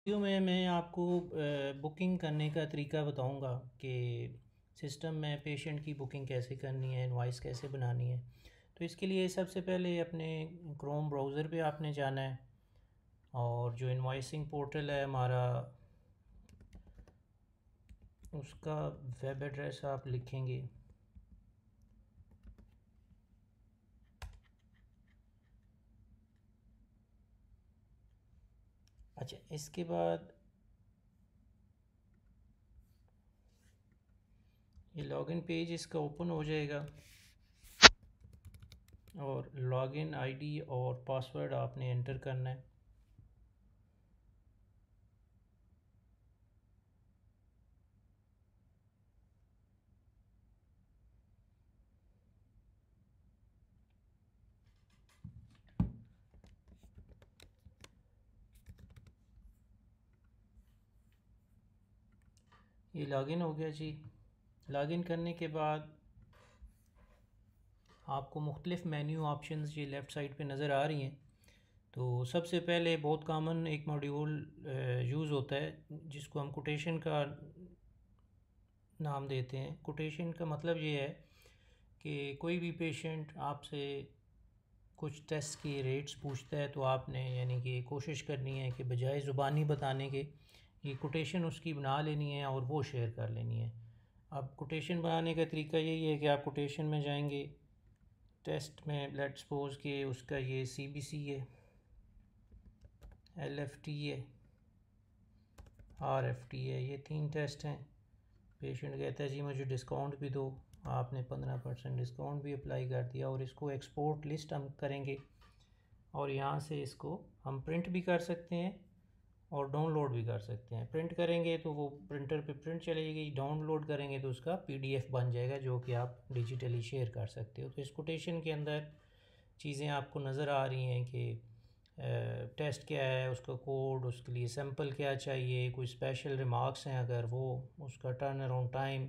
Video में मैं आपको बुकिंग करने का तरीका बताऊंगा कि सिस्टम में पेशेंट की बुकिंग कैसे करनी है, इनवाइस कैसे बनानी है। तो इसके लिए सबसे पहले अपने क्रोम ब्राउज़र पे आपने जाना है और जो इनवाइसिंग पोर्टल है हमारा, उसका वेब एड्रेस आप लिखेंगे। अच्छा, इसके बाद ये लॉगिन पेज इसका ओपन हो जाएगा और लॉगिन आईडी और पासवर्ड आपने एंटर करना है। ये लॉगिन हो गया जी। लॉगिन करने के बाद आपको मुख्तलिफ़ मेन्यू ऑप्शंस ये लेफ़्ट साइड पे नज़र आ रही हैं। तो सबसे पहले बहुत कॉमन एक मॉड्यूल यूज़ होता है जिसको हम कोटेशन का नाम देते हैं। कोटेशन का मतलब ये है कि कोई भी पेशेंट आपसे कुछ टेस्ट की रेट्स पूछता है तो आपने यानी कि कोशिश करनी है कि बजाय ज़ुबानी बताने के ये कोटेशन उसकी बना लेनी है और वो शेयर कर लेनी है। अब कोटेशन बनाने का तरीका यही है कि आप कोटेशन में जाएंगे, टेस्ट में लेट्स सपोज कि उसका ये CBC है, LFT है, RFT है, ये 3 टेस्ट हैं। पेशेंट कहता है जी मुझे डिस्काउंट भी दो, आपने 15% डिस्काउंट भी अप्लाई कर दिया और इसको एक्सपोर्ट लिस्ट हम करेंगे और यहाँ से इसको हम प्रिंट भी कर सकते हैं और डाउनलोड भी कर सकते हैं। प्रिंट करेंगे तो वो प्रिंटर पे प्रिंट चलेगी, डाउनलोड करेंगे तो उसका PDF बन जाएगा जो कि आप डिजिटली शेयर कर सकते हो। तो इस कोटेशन के अंदर चीज़ें आपको नज़र आ रही हैं कि टेस्ट क्या है, उसका कोड, उसके लिए सैंपल क्या चाहिए, कोई स्पेशल रिमार्क्स हैं अगर वो, उसका टर्न अराउंड टाइम,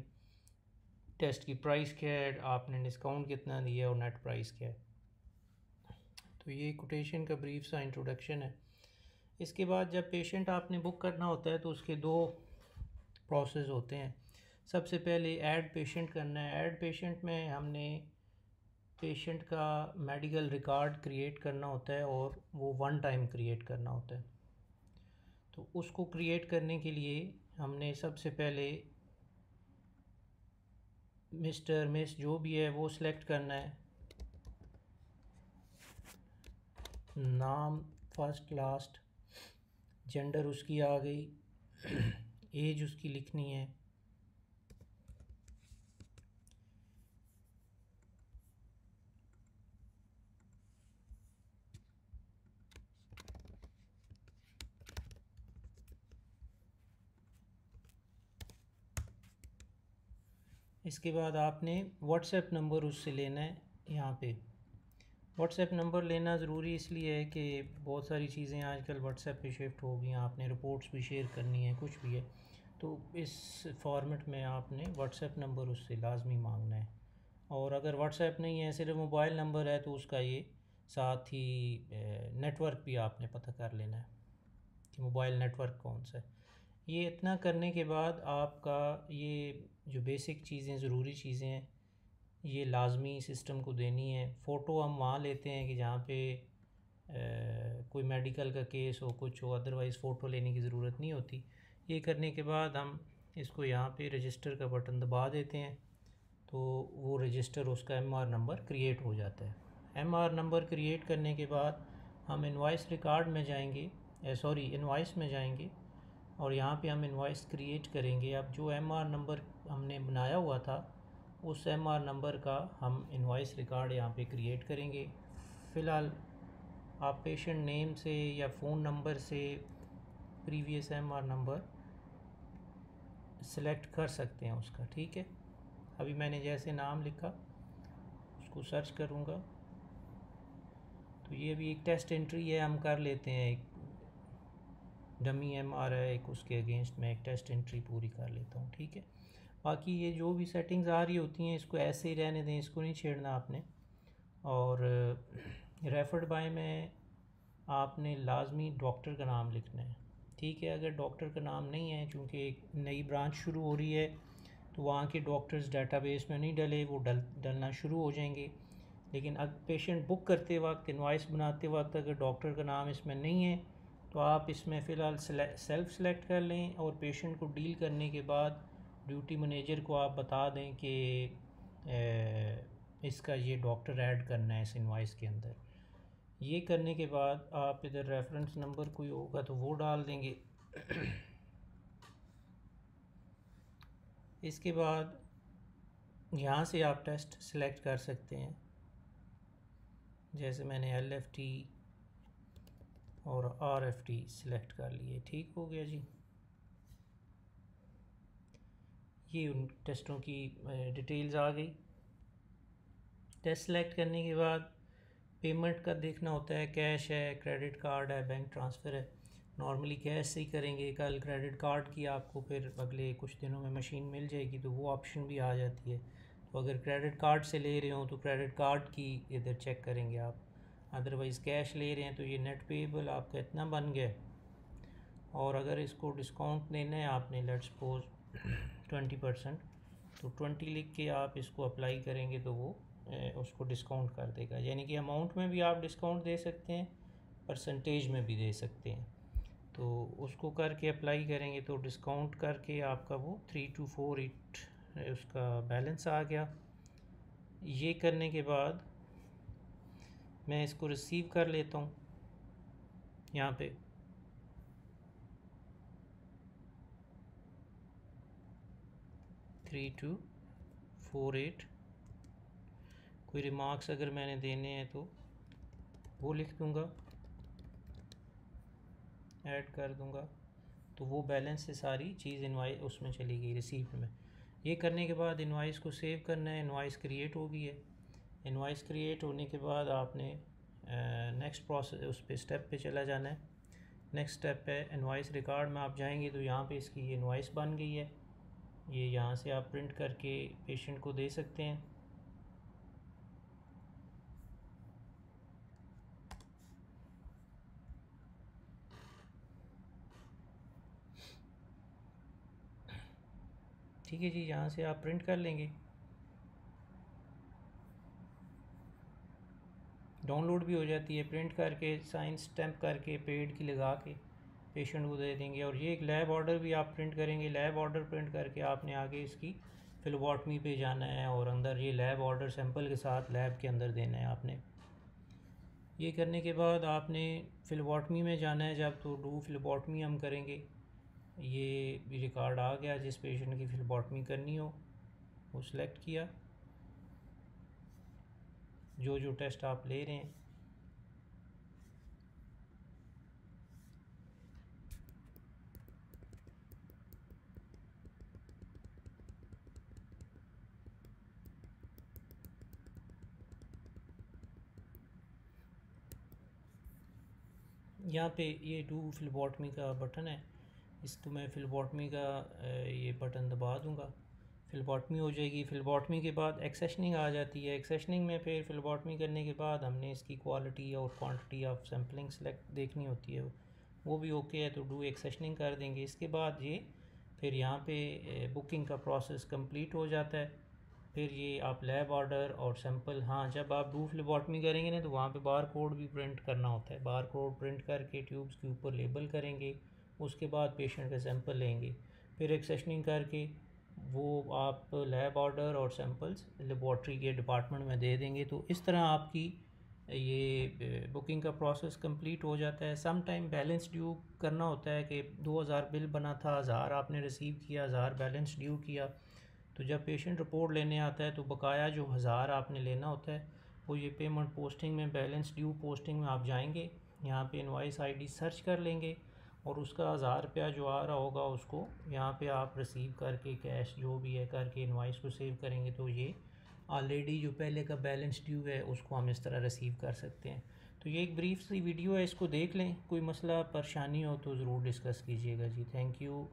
टेस्ट की प्राइस क्या है, आपने डिस्काउंट कितना दिया और नेट प्राइस क्या है। तो ये कोटेशन का ब्रीफ सा इंट्रोडक्शन है। इसके बाद जब पेशेंट आपने बुक करना होता है तो उसके 2 प्रोसेस होते हैं। सबसे पहले ऐड पेशेंट करना है। ऐड पेशेंट में हमने पेशेंट का मेडिकल रिकॉर्ड क्रिएट करना होता है और वो वन टाइम क्रिएट करना होता है। तो उसको क्रिएट करने के लिए हमने सबसे पहले मिस्टर मिस जो भी है वो सिलेक्ट करना है, नाम फर्स्ट लास्ट, जेंडर उसकी आ गई, एज उसकी लिखनी है। इसके बाद आपने व्हाट्सएप नंबर उससे लेना है। यहाँ पे व्हाट्सएप नंबर लेना ज़रूरी इसलिए है कि बहुत सारी चीज़ें आजकल व्हाट्सएप पे शिफ्ट हो गई हैं, आपने रिपोर्ट्स भी शेयर करनी है, कुछ भी है, तो इस फॉर्मेट में आपने व्हाट्सएप नंबर उससे लाजमी मांगना है। और अगर व्हाट्सएप नहीं है, सिर्फ मोबाइल नंबर है, तो उसका ये साथ ही नेटवर्क भी आपने पता कर लेना है कि मोबाइल नेटवर्क कौन सा है। ये इतना करने के बाद आपका ये जो बेसिक चीज़ें, ज़रूरी चीज़ें हैं, ये लाजमी सिस्टम को देनी है। फ़ोटो हम वहाँ लेते हैं कि जहाँ पे कोई मेडिकल का केस हो, कुछ हो, अदरवाइज़ फ़ोटो लेने की ज़रूरत नहीं होती। ये करने के बाद हम इसको यहाँ पे रजिस्टर का बटन दबा देते हैं तो वो रजिस्टर, उसका MR नंबर क्रिएट हो जाता है। MR नंबर क्रिएट करने के बाद हम इनवाइस रिकॉर्ड में जाएंगे, इनवाइस में जाएंगे और यहाँ पे हम इनवाइस क्रिएट करेंगे। अब जो MR नंबर हमने बनाया हुआ था उस MR नंबर का हम इनवाइस रिकॉर्ड यहाँ पे क्रिएट करेंगे। फ़िलहाल आप पेशेंट नेम से या फ़ोन नंबर से प्रीवियस MR नंबर सेलेक्ट कर सकते हैं उसका, ठीक है। अभी मैंने जैसे नाम लिखा उसको सर्च करूँगा तो ये भी एक टेस्ट एंट्री है, हम कर लेते हैं। एक डमी MR है, एक उसके अगेंस्ट में एक टेस्ट एंट्री पूरी कर लेता हूँ, ठीक है। बाकी ये जो भी सेटिंग्स आ रही होती हैं इसको ऐसे ही रहने दें, इसको नहीं छेड़ना आपने। और रेफर्ड बाय में आपने लाजमी डॉक्टर का नाम लिखना है, ठीक है। अगर डॉक्टर का नाम नहीं है, चूँकि एक नई ब्रांच शुरू हो रही है, तो वहाँ के डॉक्टर्स डाटाबेस में नहीं डले, वो डलना शुरू हो जाएंगे। लेकिन अब पेशेंट बुक करते वक्त, इनवाइस बनाते वक्त अगर डॉक्टर का नाम इसमें नहीं है, तो आप इसमें फ़िलहाल सेल्फ़ सेलेक्ट कर लें, और पेशेंट को डील करने के बाद ड्यूटी मैनेजर को आप बता दें कि इसका ये डॉक्टर ऐड करना है इस इनवाइस के अंदर। ये करने के बाद आप इधर रेफरेंस नंबर कोई होगा तो वो डाल देंगे। इसके बाद यहाँ से आप टेस्ट सेलेक्ट कर सकते हैं, जैसे मैंने LFT और RFT सेलेक्ट कर लिए। ठीक हो गया जी। ये उन टेस्टों की डिटेल्स आ गई। टेस्ट सेलेक्ट करने के बाद पेमेंट का देखना होता है, कैश है, क्रेडिट कार्ड है, बैंक ट्रांसफ़र है। नॉर्मली कैश से ही करेंगे। कल क्रेडिट कार्ड की आपको फिर अगले कुछ दिनों में मशीन मिल जाएगी, तो वो ऑप्शन भी आ जाती है। तो अगर क्रेडिट कार्ड से ले रहे हो तो क्रेडिट कार्ड की इधर चेक करेंगे आप। अदरवाइज़ कैश ले रहे हैं तो ये नेट पेएबल आपका इतना बन गया। और अगर इसको डिस्काउंट देना है आपने, लेट्स सपोज 20%, तो 20 लिख के आप इसको अप्लाई करेंगे तो वो उसको डिस्काउंट कर देगा। यानी कि अमाउंट में भी आप डिस्काउंट दे सकते हैं, परसेंटेज में भी दे सकते हैं। तो उसको करके अप्लाई करेंगे तो डिस्काउंट करके आपका वो 3248 उसका बैलेंस आ गया। ये करने के बाद मैं इसको रिसीव कर लेता हूँ यहाँ पे। थ्री टू फोर एट कोई रिमार्क्स अगर मैंने देने हैं तो वो लिख दूँगा, ऐड कर दूँगा, तो वो बैलेंस से सारी चीज़ इनवाइस उसमें चली गई, रिसीप्ट में। ये करने के बाद इनवाइस को सेव करना है। इनवाइस क्रिएट हो गई है। इनवाइस क्रिएट होने के बाद आपने नेक्स्ट प्रोसेस उस पे स्टेप पे चला जाना है। नेक्स्ट स्टेप है इनवाइस रिकॉर्ड में आप जाएंगे तो यहाँ पे इसकी इनवाइस बन गई है। ये यहाँ से आप प्रिंट करके पेशेंट को दे सकते हैं। ठीक है जी, यहाँ से आप प्रिंट कर लेंगे। डाउनलोड भी हो जाती है, प्रिंट करके साइन स्टैम्प करके पेड की लगा के पेशेंट को दे देंगे। और ये एक लैब ऑर्डर भी आप प्रिंट करेंगे। लैब ऑर्डर प्रिंट करके आपने आगे इसकी फिलोबॉटमी पे जाना है, और अंदर ये लैब ऑर्डर सैंपल के साथ लैब के अंदर देना है आपने। ये करने के बाद आपने फिलोबॉटमी में जाना है जब, तो डू फिलोबॉटमी हम करेंगे। ये रिकॉर्ड आ गया, जिस पेशेंट की फिलोबॉटमी करनी हो वो सिलेक्ट किया, जो जो टेस्ट आप ले रहे हैं। यहाँ पे ये डू फिलोबॉटमी का बटन है, इसको मैं फिलोबॉटमी का ये बटन दबा दूँगा, फिलोबॉटमी हो जाएगी। फिलोबॉटमी के बाद एक्सेशनिंग आ जाती है। एक्सेशनिंग में फिर फिलोबॉटमी करने के बाद हमने इसकी क्वालिटी और क्वांटिटी ऑफ सैम्पलिंग सेलेक्ट देखनी होती है, वो भी ओके है तो डू एक्सेशनिंग कर देंगे। इसके बाद ये फिर यहाँ पे बुकिंग का प्रोसेस कंप्लीट हो जाता है। फिर ये आप लैब ऑर्डर और सैंपल, हाँ जब आप डू फिलोबॉटमी करेंगे ना तो वहाँ पे बार कोड भी प्रिंट करना होता है। बार कोड प्रिंट करके ट्यूब्स के ऊपर लेबल करेंगे, उसके बाद पेशेंट का सैंपल लेंगे, फिर एक्सेशनिंग करके वो आप लैब ऑर्डर और सैंपल्स लेबॉर्ट्री के डिपार्टमेंट में दे देंगे। तो इस तरह आपकी ये बुकिंग का प्रोसेस कंप्लीट हो जाता है। सम टाइम बैलेंस ड्यू करना होता है कि 2000 बिल बना था, 1000 आपने रिसीव किया, 1000 बैलेंस ड्यू किया, तो जब पेशेंट रिपोर्ट लेने आता है तो बकाया जो 1000 आपने लेना होता है वो ये पेमेंट पोस्टिंग में, बैलेंस ड्यू पोस्टिंग में आप जाएंगे, यहाँ पे इनवाइस आईडी सर्च कर लेंगे, और उसका 1000 रुपया जो आ रहा होगा उसको यहाँ पे आप रिसीव करके कैश जो भी है करके इनवाइस को सेव करेंगे। तो ये ऑलरेडी जो पहले का बैलेंस ड्यू है उसको हम इस तरह रिसीव कर सकते हैं। तो ये एक ब्रीफ सी वीडियो है, इसको देख लें। कोई मसला परेशानी हो तो ज़रूर डिस्कस कीजिएगा जी। Thank you.